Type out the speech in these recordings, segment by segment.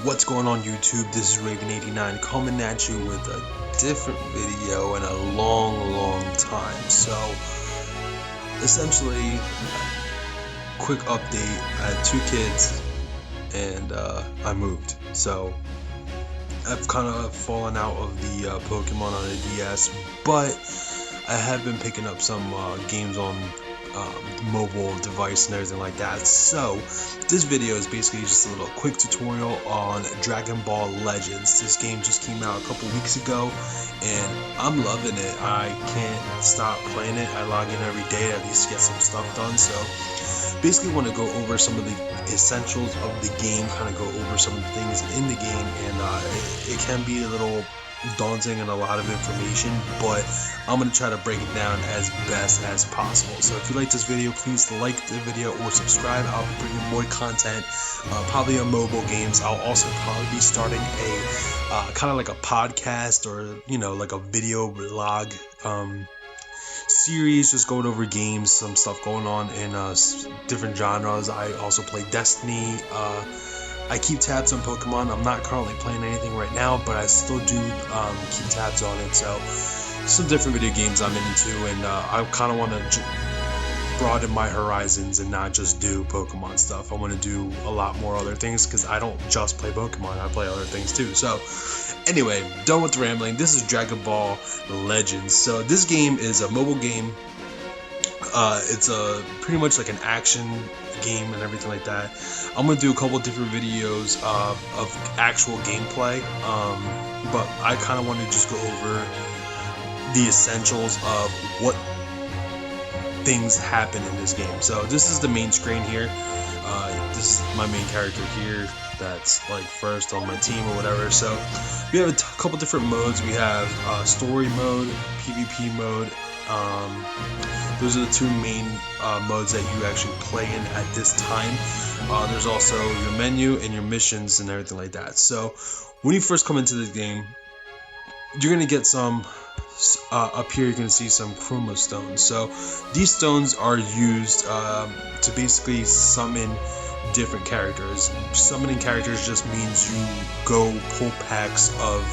What's going on YouTube? This is Raven89 coming at you with a different video in a long time. So essentially, quick update, I had 2 kids and I moved. So I've kind of fallen out of the Pokemon on the DS, but I have been picking up some games on mobile device and everything like that. So this video is basically just a little quick tutorial on Dragonball Legends. This game just came out a couple weeks ago and I'm loving it. I can't stop playing it. I log in every day to at least get some stuff done. So basically want to go over some of the essentials of the game, kind of go over some of the things in the game, and it can be a little daunting and a lot of information, but I'm going to try to break it down as best as possible. So if you like this video, please like the video or subscribe. I'll be bringing more content, probably on mobile games. I'll also probably be starting a kind of like a podcast, or like a video vlog series, just going over games, some stuff going on in different genres. I also play Destiny. I keep tabs on Pokemon. I'm not currently playing anything right now, but I still do keep tabs on it. So some different video games I'm into, and I kind of want to broaden my horizons and not just do Pokemon stuff. I want to do a lot more other things because I don't just play Pokemon. I play other things too. So anyway, done with the rambling. This is Dragonball Legends. So this game is a mobile game. It's pretty much like an action game and everything like that. I'm gonna do a couple different videos of actual gameplay, but I kind of want to just go over the essentials of what things happen in this game. So this is the main screen here. This is my main character here that's like first on my team or whatever. So we have a couple different modes. We have story mode, PvP mode. Those are the 2 main modes that you actually play in at this time. There's also your menu and your missions and everything like that. So when you first come into this game, you're going to get some up here. You're going to see some chroma stones. So these stones are used to basically summon different characters. Summoning characters just means you go pull packs of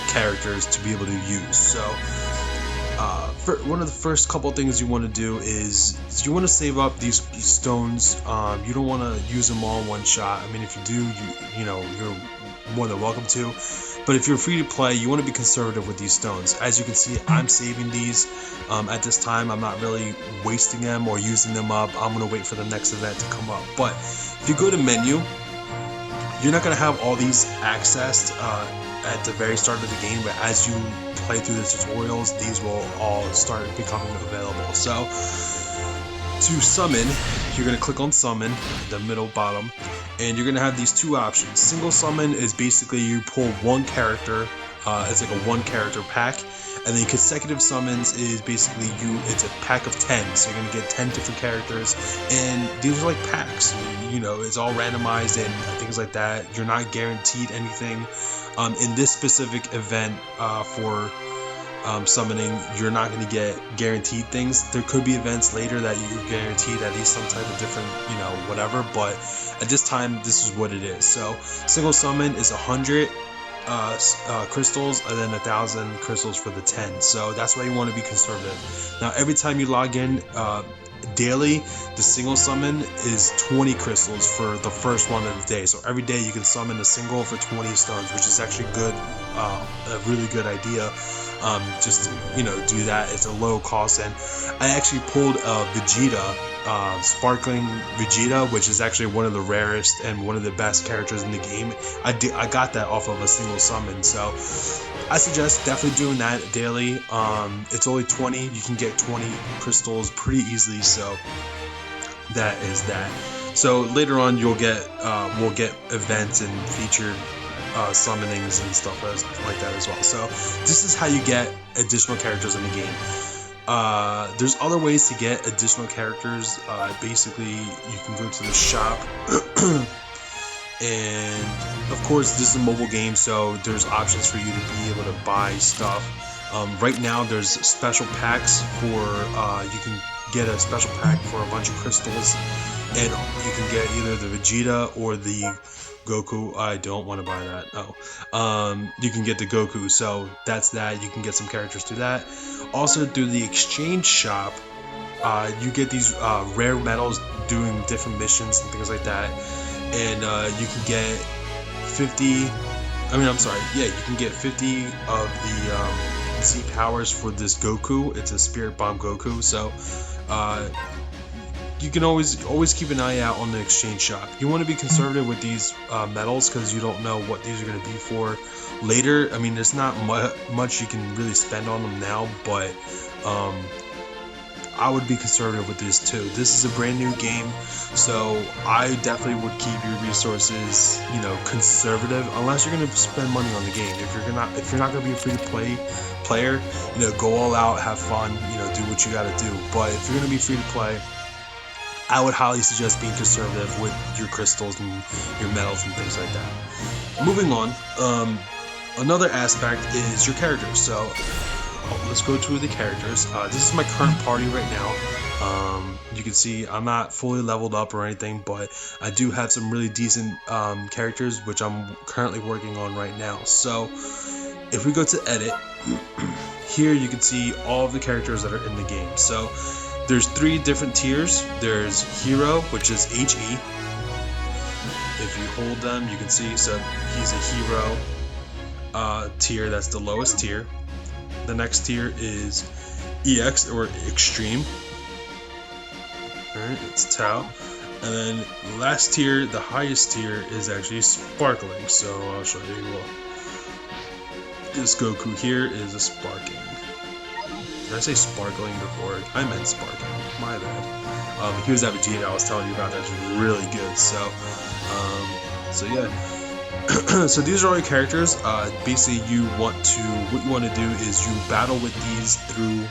characters to be able to use. So one of the first couple things you want to do is you want to save up these stones. You don't want to use them all in one shot. I mean, if you do, you're more than welcome to. But if you're free to play, you want to be conservative with these stones. As you can see, I'm saving these at this time. I'm not really wasting them or using them up. I'm going to wait for the next event to come up. But if you go to menu, you're not going to have all these accessed at the very start of the game, but as you play through the tutorials, these will all start becoming available. So to summon, you're going to click on summon, the middle bottom, and you're going to have these 2 options. Single summon is basically you pull one character, it's like a 1 character pack, and then consecutive summons is basically it's a pack of 10, so you're going to get 10 different characters, and these are like packs, it's all randomized and things like that. You're not guaranteed anything. In this specific event for summoning, you're not going to get guaranteed things. There could be events later that you're guaranteed at least some type of different, whatever, but at this time, this is what it is. So single summon is 100 crystals and then 1,000 crystals for the 10. So that's why you want to be conservative. Now every time you log in daily, the single summon is 20 crystals for the first one of the day. So every day you can summon a single for 20 stones, which is actually good, a really good idea. Just do that. It's a low cost, and I actually pulled a Vegeta, Sparkling Vegeta, which is actually one of the rarest and one of the best characters in the game. I got that off of a single summon, so I suggest definitely doing that daily. It's only 20. You can get 20 crystals pretty easily, so that is that. So later on we'll get events and featured summonings and stuff like that as well. So this is how you get additional characters in the game. There's other ways to get additional characters. Basically, you can go to the shop. And of course, this is a mobile game, so there's options for you to be able to buy stuff. Right now, there's special packs for you can get a special pack for a bunch of crystals, and you can get either the Vegeta or the Goku. I don't want to buy that. Oh, you can get the Goku, so that's that. You can get some characters through that. Also, through the exchange shop, you get these rare medals doing different missions and things like that, and you can get 50. You can get 50 of the Z powers for this Goku. It's a Spirit Bomb Goku, so you can always keep an eye out on the exchange shop. You want to be conservative with these medals because you don't know what these are going to be for later. I mean, there's not much you can really spend on them now, but I would be conservative with this too. This is a brand new game, so I definitely would keep your resources, conservative, unless you're gonna spend money on the game. If you're not gonna be a free to play player, go all out, have fun, do what you gotta do. But if you're gonna be free to play, I would highly suggest being conservative with your crystals and your medals and things like that. Moving on, another aspect is your characters. So let's go to the characters. This is my current party right now. You can see I'm not fully leveled up or anything, but I do have some really decent characters which I'm currently working on right now. So if we go to edit, here you can see all of the characters that are in the game. So there's 3 different tiers. There's Hero, which is HE. If you hold them, you can see, so he's a Hero tier. That's the lowest tier. The next tier is EX, or Extreme. Alright, it's Tau. And then last tier, the highest tier, is actually Sparkling. So I'll show you. This Goku here is a Sparking. Did I say Sparkling before? I meant Sparking. My bad. Here's that Vegeta I was telling you about. That's really good. So yeah. So these are all your characters. Basically, what you want to do is you battle with these through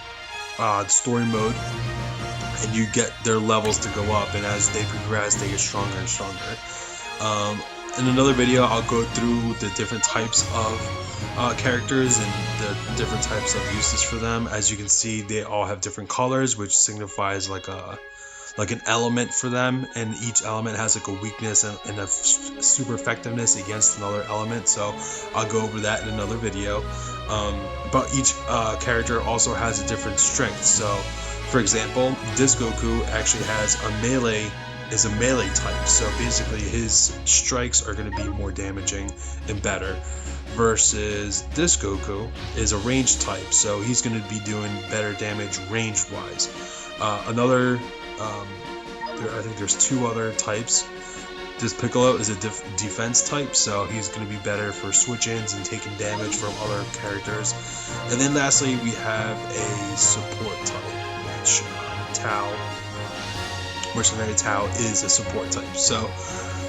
story mode, and you get their levels to go up, and as they progress, they get stronger and stronger. In another video, I'll go through the different types of characters and the different types of uses for them. As you can see, they all have different colors, which signifies like an element for them, and each element has like a weakness and a super effectiveness against another element. So I'll go over that in another video. But each character also has a different strength. So for example, this Goku actually has a melee type, so basically his strikes are going to be more damaging and better, versus this Goku is a range type, so he's going to be doing better damage range wise. I think there's 2 other types. This Piccolo is a defense type, so he's going to be better for switch-ins and taking damage from other characters. And then lastly, we have a support type, which Mercenary Tau is a support type. So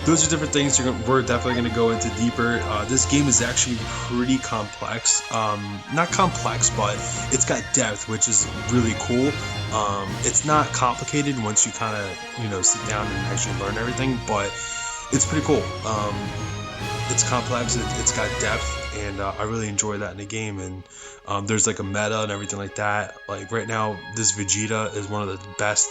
those are different things we're definitely going to go into deeper. This game is actually pretty complex. Not complex, but it's got depth, which is really cool. It's not complicated once you kind of sit down and actually learn everything, but it's pretty cool. It's complex, it's got depth, and I really enjoy that in the game. And there's like a meta and everything like that. Like right now, this Vegeta is one of the best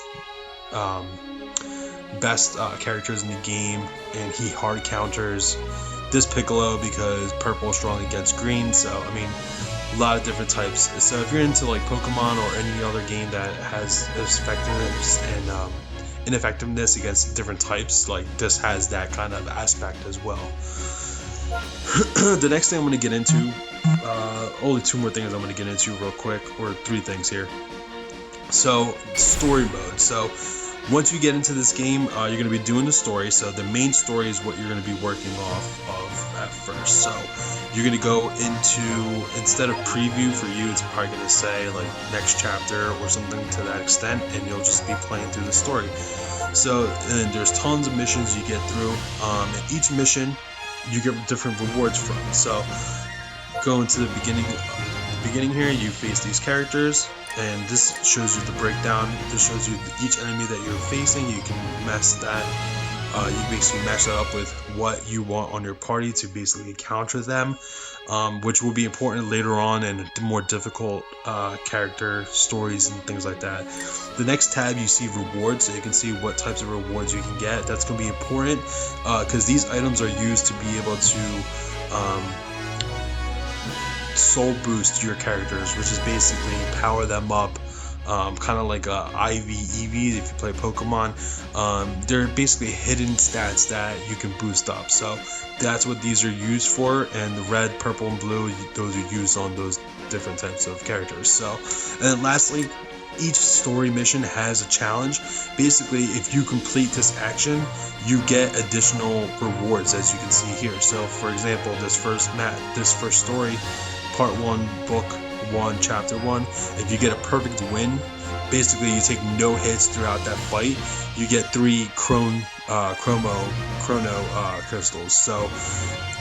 characters in the game, and he hard counters this Piccolo because purple is strong against green. So I mean, a lot of different types. So if you're into like Pokemon or any other game that has effectiveness and ineffectiveness against different types, like this has that kind of aspect as well. The next thing I'm going to get into, only 2 more things I'm going to get into real quick, or 3 things here. So story mode. So once you get into this game, you're going to be doing the story. So the main story is what you're going to be working off of at first. So you're going to go into, instead of preview for you, it's probably going to say like next chapter or something to that extent, and you'll just be playing through the story. So and there's tons of missions you get through, and each mission you get different rewards from. So go into the beginning here, you face these characters, and this shows you the breakdown. This shows you each enemy that you're facing. You can mess that, you basically match that up with what you want on your party to basically counter them. which will be important later on in more difficult character stories and things like that. The next tab you see rewards, so you can see what types of rewards you can get. That's going to be important because these items are used to be able to soul boost your characters, which is basically power them up. Kind of like a IV, EV if you play Pokemon. They're basically hidden stats that you can boost up. So that's what these are used for, and the red, purple, and blue, those are used on those different types of characters. So, and then lastly, each story mission has a challenge. Basically, if you complete this action, you get additional rewards, as you can see here. So, for example, this first story, part 1, book 1, chapter 1, if you get a perfect win, basically you take no hits throughout that fight, you get 3 chrono crystals. So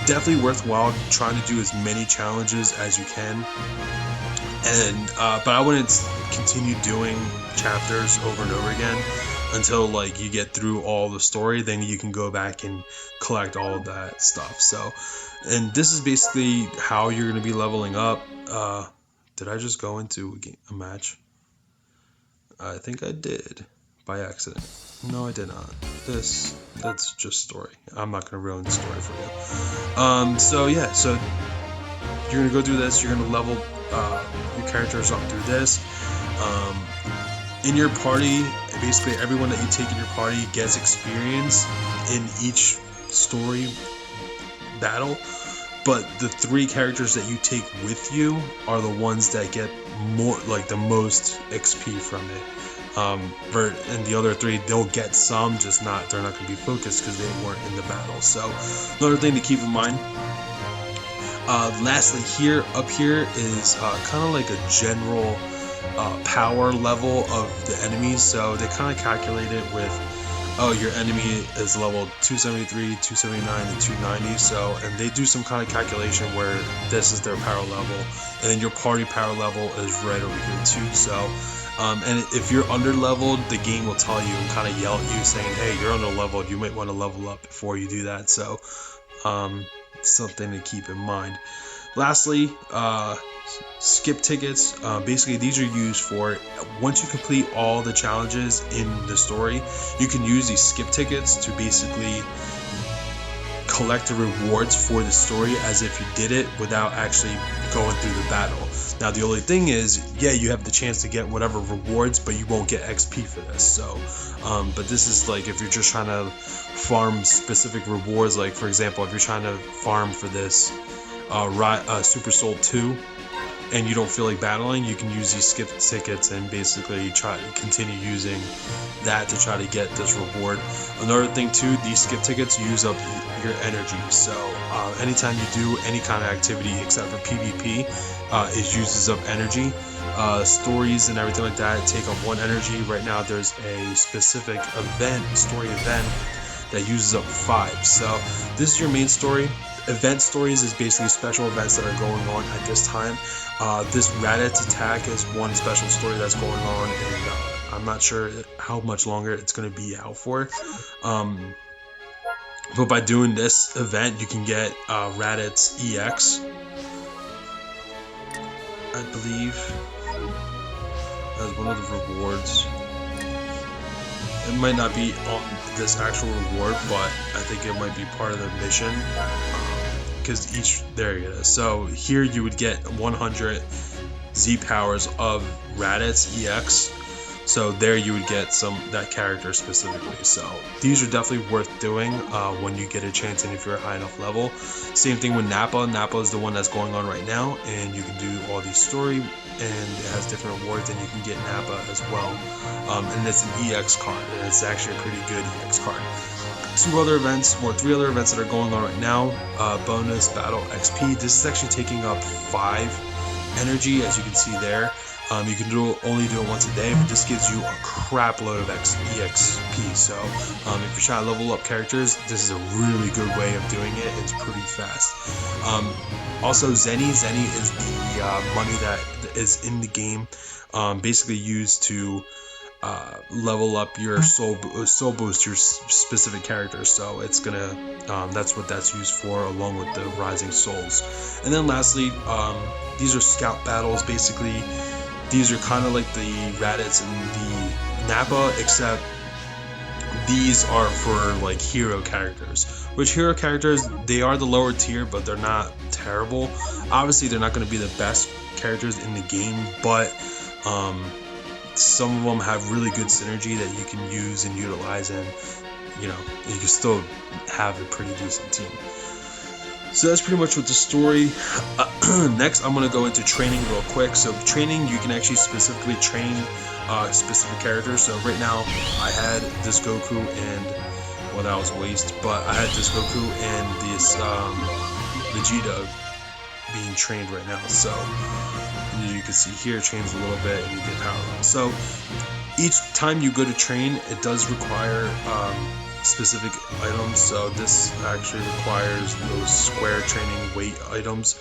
definitely worthwhile trying to do as many challenges as you can. And but I wouldn't continue doing chapters over and over again until like you get through all the story. Then you can go back and collect all of that stuff. So, and this is basically how you're going to be leveling up. Did I just go into a match? I think I did by accident. No, I did not. That's just story. I'm not going to ruin the story for you. So yeah, so you're going to go through this. You're going to level your characters up through this. In your party, basically everyone that you take in your party gets experience in each story battle. But the 3 characters that you take with you are the ones that get more, like the most XP from it. And the other 3, they'll get some, just not, they're not going to be focused because they weren't in the battle. So another thing to keep in mind. Lastly, up here is kind of like a general power level of the enemies. So they kind of calculate it with, oh, your enemy is level 273, 279, and 290. So, and they do some kind of calculation where this is their power level, and then your party power level is right over here too. So, and if you're under leveled, the game will tell you and kind of yell at you saying, hey, you're under leveled, you might want to level up before you do that. So, something to keep in mind. Lastly, skip tickets. Basically, these are used for once you complete all the challenges in the story, you can use these skip tickets to basically collect the rewards for the story as if you did it without actually going through the battle. Now, the only thing is, yeah, you have the chance to get whatever rewards, but you won't get XP for this. So, but this is like if you're just trying to farm specific rewards, like for example, if you're trying to farm for this Super Soul 2 and you don't feel like battling, you can use these skip tickets and basically try to continue using that to try to get this reward. Another thing too, these skip tickets use up your energy. So anytime you do any kind of activity except for PvP, it uses up energy. Stories and everything like that take up 1 energy. Right now there's a specific story event that uses up 5. So this is your main story. Event stories is basically special events that are going on at this time. This Raditz attack is one special story that's going on, and I'm not sure how much longer it's going to be out for. But by doing this event, you can get Raditz EX, I believe, as one of the rewards. It might not be on this actual reward, but I think it might be part of the mission. Because there it is. So here you would get 100 Z powers of Raditz EX. So there you would get that character specifically. So these are definitely worth doing when you get a chance and if you're a high enough level. Same thing with Nappa. Nappa is the one that's going on right now, and you can do all these story, and it has different rewards, and you can get Nappa as well. And it's an EX card, and it's actually a pretty good EX card. 3 other events that are going on right now. Bonus Battle XP. This is actually taking up 5 energy, as you can see there. You can only do it once a day, but this gives you a crap load of EXP. So if you're trying to level up characters, this is a really good way of doing it. It's pretty fast. Also, Zenny is the money that is in the game, basically used to level up your soul boost your specific character. So it's gonna that's what that's used for, along with the rising souls. And then lastly, these are scout battles. Basically, these are kind of like the Raditz and the Nappa, except these are for like hero characters. Which hero characters, they are the lower tier, but they're not terrible. Obviously, they're not going to be the best characters in the game, but some of them have really good synergy that you can use and utilize, and you can still have a pretty decent team. So that's pretty much with the story. Next, I'm going to go into training real quick. So training, you can actually specifically train specific characters. So right now, I had this Goku and, well, that was a waste, but I had this Goku and this Vegeta being trained right now. So you can see here, trains a little bit and you get power up. So each time you go to train, it does require specific items. So this actually requires those square training weight items.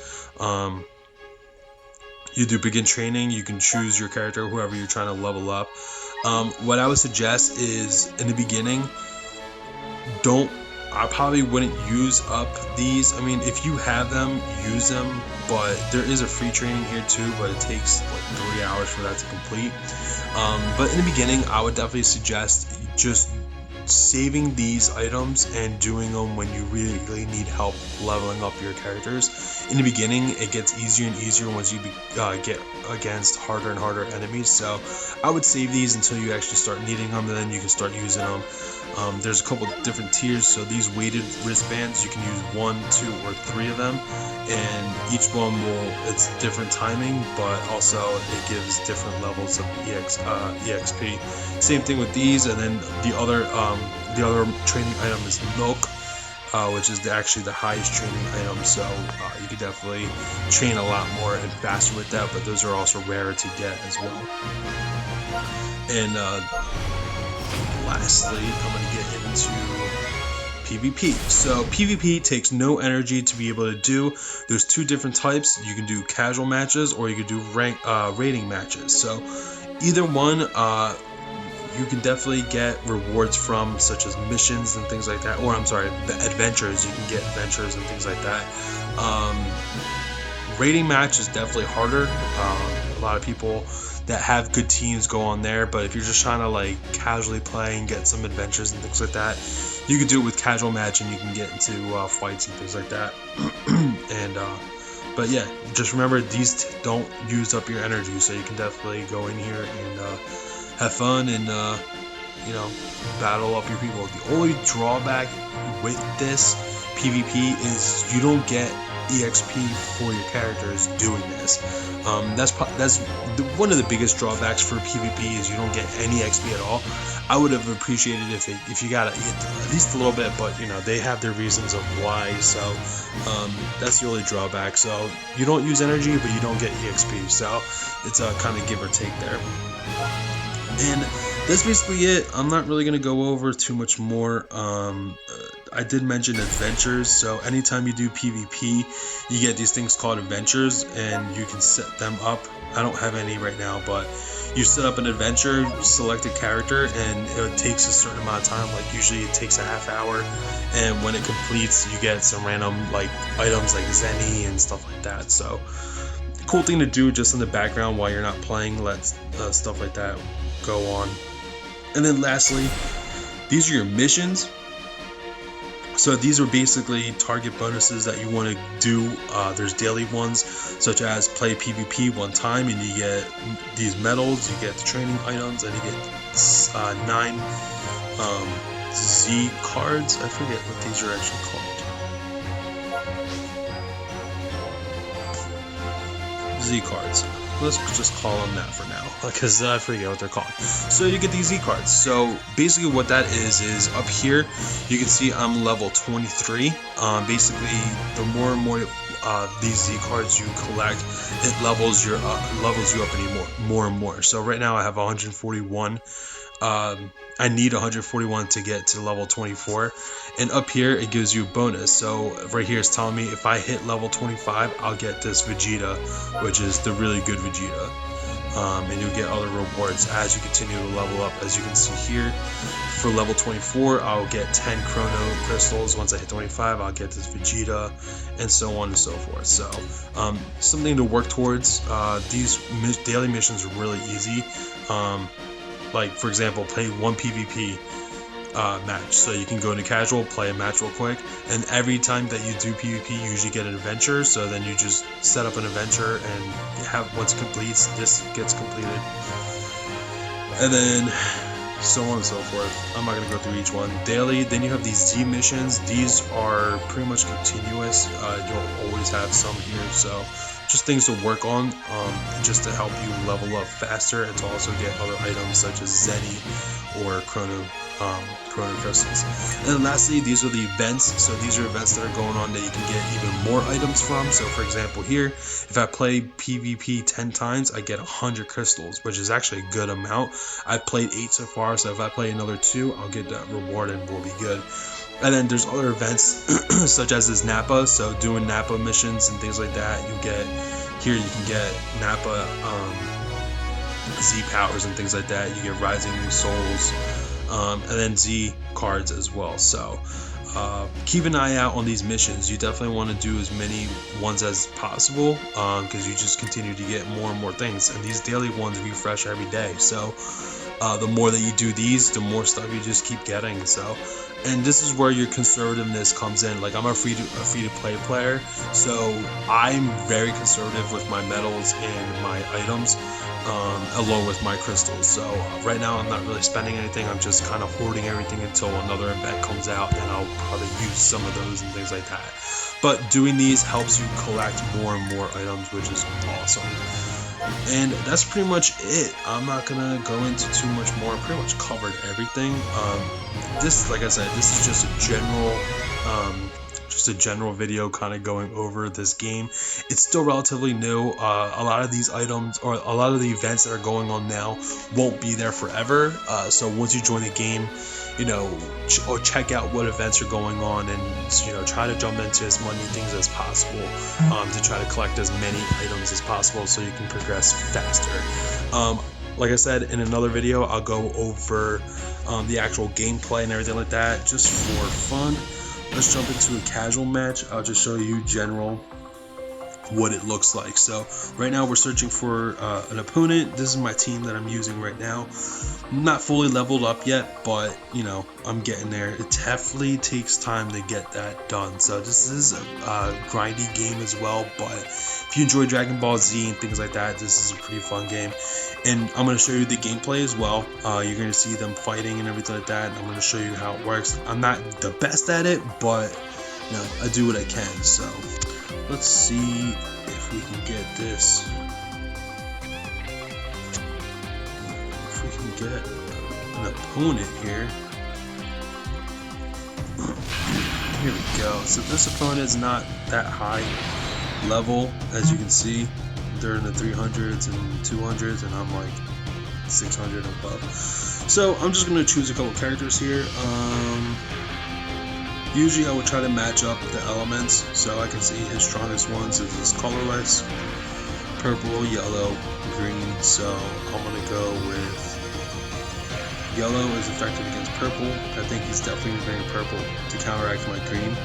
You do begin training, you can choose your character, whoever you're trying to level up. What I would suggest is, in the beginning, I probably wouldn't use up these. I mean, if you have them, use them, but there is a free training here too, but it takes like 3 hours for that to complete. But in the beginning, I would definitely suggest just saving these items and doing them when you really need help leveling up your characters. In the beginning, it gets easier and easier once you get against harder and harder enemies. So I would save these until you actually start needing them, and then you can start using them. There's a couple different tiers. So these weighted wristbands, you can use 1, 2, or 3 of them, and each one it's different timing, but also it gives different levels of EXP. Same thing with these, and then the other training item is milk, which is actually the highest training item. So you could definitely train a lot more and faster with that, but those are also rarer to get as well. And lastly, I'm going to get into PvP. So PvP takes no energy to be able to do. There's 2 different types. You can do casual matches, or you can do rating matches. So either one, you can definitely get rewards from, such as missions and things like that. Or I'm sorry, adventures. You can get adventures and things like that. Rating match is definitely harder. A lot of people that have good teams go on there, but if you're just trying to like casually play and get some adventures and things like that, you can do it with casual match, and you can get into fights and things like that. And but yeah, just remember, these don't use up your energy, so you can definitely go in here and have fun and battle up your people. The only drawback with this PvP is you don't get EXP for your characters doing this. That's one of the biggest drawbacks for PvP, is you don't get any XP at all. I would have appreciated if you got at least a little bit, but they have their reasons of why. So that's the only drawback. So you don't use energy, but you don't get EXP. So it's a kind of give or take there. And that's basically it. I'm not really going to go over too much more. I did mention adventures, so anytime you do PvP, you get these things called adventures, and you can set them up. I don't have any right now, but you set up an adventure, select a character, and it takes a certain amount of time. Like usually it takes a half hour, and when it completes, you get some random like items like Zenny and stuff like that. So cool thing to do just in the background while you're not playing. Let stuff like that go on. And then lastly, these are your missions. So these are basically target bonuses that you want to do. There's daily ones, such as play PvP 1 time, and you get these medals, you get the training items, and you get 9 Z cards. I forget what these are actually called. Z cards. Let's just call them that for now, because I forget what they're called. So you get these Z cards. So basically what that is up here, you can see I'm level 23. Basically, the more and more these Z cards you collect, it levels you up more and more. So right now I have 141. I need 141 to get to level 24, and up here it gives you a bonus. So right here it's telling me if I hit level 25, I'll get this Vegeta, which is the really good Vegeta. and you'll get other rewards as you continue to level up. As you can see here, for level 24, I'll get 10 Chrono Crystals. Once I hit 25, I'll get this Vegeta, and so on and so forth. So, something to work towards. These daily missions are really easy. Like, for example, play one PvP match. So you can go into casual, play a match real quick, and every time that you do PvP, you usually get an adventure. So then you just set up an adventure, and once it completes, this gets completed, and then so on and so forth. I'm not going to go through each one. Daily, then you have these Z missions. These are pretty much continuous. You'll always have some here, so just things to work on, just to help you level up faster, and to also get other items such as Zenny or Chrono Crystals. And then lastly, these are the events. So these are events that are going on that you can get even more items from. So for example here, if I play PvP 10 times, I get 100 crystals, which is actually a good amount. I've played 8 so far, so if I play another 2, I'll get that reward and we'll be good. And then there's other events such as this Nappa. So doing Nappa missions and things like that, you get here, you can get Nappa Z powers and things like that. You get Rising Souls, and then Z cards as well. So keep an eye out on these missions. You definitely want to do as many ones as possible, because you just continue to get more and more things, and these daily ones refresh every day. So the more that you do these, the more stuff you just keep getting. So, and this is where your conservativeness comes in. Like, I'm a free to play player, so I'm very conservative with my medals and my items, along with my crystals. So right now I'm not really spending anything. I'm just kind of hoarding everything until another event comes out, and I'll probably use some of those and things like that. But doing these helps you collect more and more items, which is awesome. And that's pretty much it. I'm not gonna go into too much more. I pretty much covered everything. This, like I said, this is just a general video kind of going over this game. It's still relatively new. A lot of these items, or a lot of the events that are going on now, won't be there forever. So once you join the game, or check out what events are going on, and try to jump into as many things as possible, to try to collect as many items as possible so you can progress faster. Like I said, in another video, I'll go over the actual gameplay and everything like that, just for fun. Let's jump into a casual match. I'll just show you general what it looks like. So right now we're searching for an opponent. This is my team that I'm using right now. I'm not fully leveled up yet, but I'm getting there. It definitely takes time to get that done. So this is a grindy game as well, but if you enjoy Dragon Ball Z and things like that, this is a pretty fun game. And I'm going to show you the gameplay as well. You're going to see them fighting and everything like that, and I'm going to show you how it works. I'm not the best at it, but I do what I can. So let's see if we can get this. If we can get an opponent here. Here we go. So this opponent is not that high level, as you can see. They're in the 300s and 200s, and I'm like 600 and above. So I'm just going to choose a couple characters here. Usually I would try to match up the elements, so I can see his strongest ones is his colorless, purple, yellow, green. So I'm going to go with yellow is effective against purple. I think he's definitely going to bring purple to counteract my green.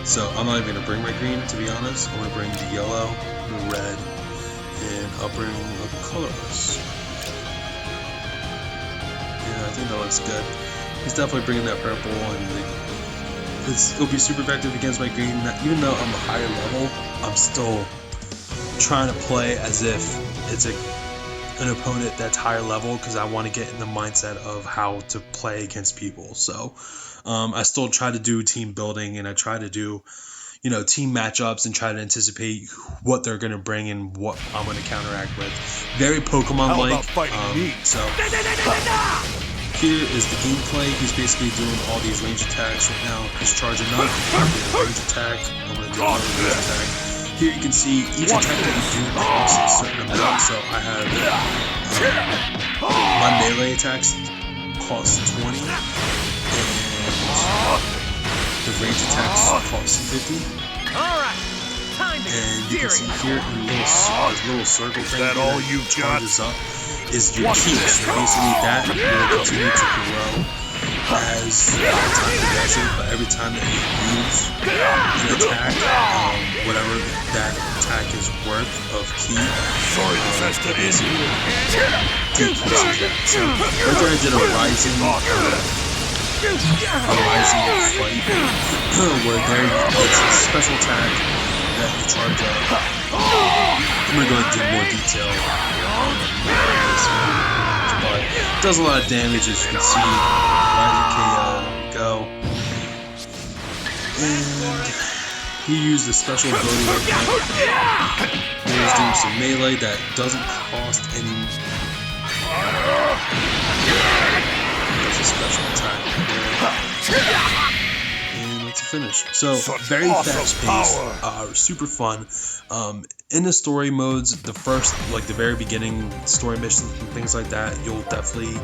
So I'm not even going to bring my green, to be honest. I'm going to bring the yellow, the red, and I'll bring a colorless. Yeah, I think that looks good. He's definitely bringing that purple, and it'll be super effective against my green. Even though I'm a higher level, I'm still trying to play as if it's an opponent that's higher level, because I want to get in the mindset of how to play against people. So I still try to do team building, and I try to do team matchups and try to anticipate what they're going to bring and what I'm going to counteract with. Very Pokemon-like. So here is the gameplay. He's basically doing all these range attacks right now. He's charging up. I'm going to do a range attack. I'm going to do another range attack. Here you can see each attack that you do costs a certain amount. So I have my melee attacks cost 20, and the range attacks cost 50. And you can see here in the little circle thing that charges up is your key. So basically that will continue to grow as time progresses, but every time that you use an attack, whatever that attack is worth of key, basically decreases that. So right there I did a rising fight, where there it's a special attack that you charge up. I'm going to go into more detail on this, but it does a lot of damage, as you can see. Rising KO, go. And he used a special ability right now. He's doing some melee that doesn't cost any. That's a special attack. And let's finish. So very fast paced, super fun. In the story modes, the first, like the very beginning story missions and things like that, you'll definitely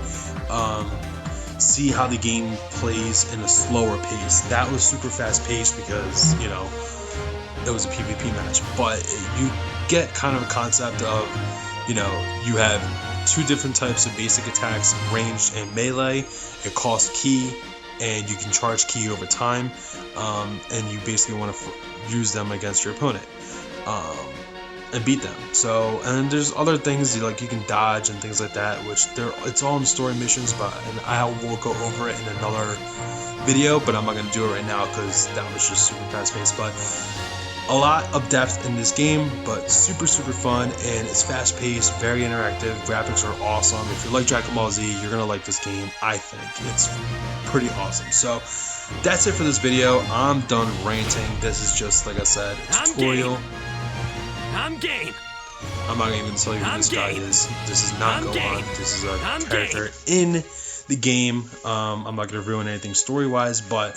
see how the game plays in a slower pace. That was super fast paced because, you know, it was a PvP match, but you get kind of a concept of, you know, you have two different types of basic attacks, ranged and melee. It costs ki, and you can charge ki over time, and you basically want to use them against your opponent and beat them. So, and there's other things like you can dodge and things like that, which it's all in story missions, and I will go over it in another video, but I'm not going to do it right now because that was just super fast paced. But a lot of depth in this game, but super fun, and it's fast paced, very interactive. Graphics are awesome. If you like Dragon Ball Z, you're gonna like this game. I think it's pretty awesome. So that's it for this video. I'm done ranting. This is just, like I said, a tutorial. I'm game. I'm not even gonna tell you who this guy is. This is not Gohan. This is a character in the game. I'm not gonna ruin anything story wise, but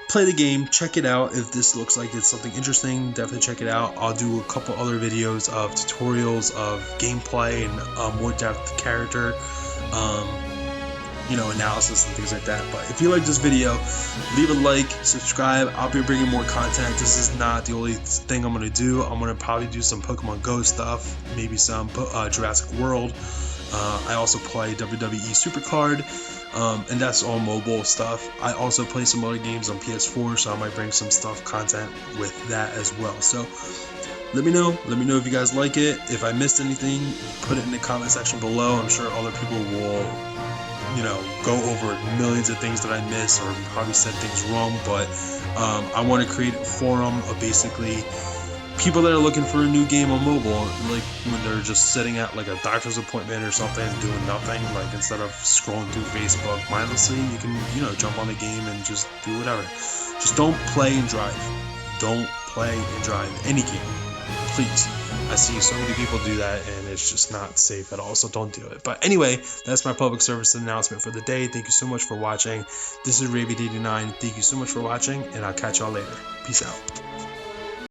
play the game, check it out. If this looks like it's something interesting, definitely check it out. I'll do a couple other videos of tutorials of gameplay and more depth character, you know, analysis and things like that. But if you like this video, leave a like, subscribe. I'll be bringing more content. This is not the only thing I'm gonna do. I'm gonna probably do some Pokemon Go stuff, maybe some Jurassic World. I also play WWE Supercard. And that's all mobile stuff. I also play some other games on PS4, so I might bring some content with that as well. So let me know if you guys like it. If I missed anything, put it in the comment section below. I'm sure other people will, you know, go over millions of things that I missed or probably said things wrong, but I want to create a forum of basically people that are looking for a new game on mobile, like when they're just sitting at like a doctor's appointment or something doing nothing, like instead of scrolling through Facebook mindlessly, you can, you know, jump on the game and just do whatever. Just don't play and drive. Don't play and drive any game, please. I see so many people do that, and it's just not safe at all, so don't do it. But anyway, that's my public service announcement for the day. Thank you so much for watching. This is Ravid89. Thank you so much for watching, and I'll catch y'all later. Peace out.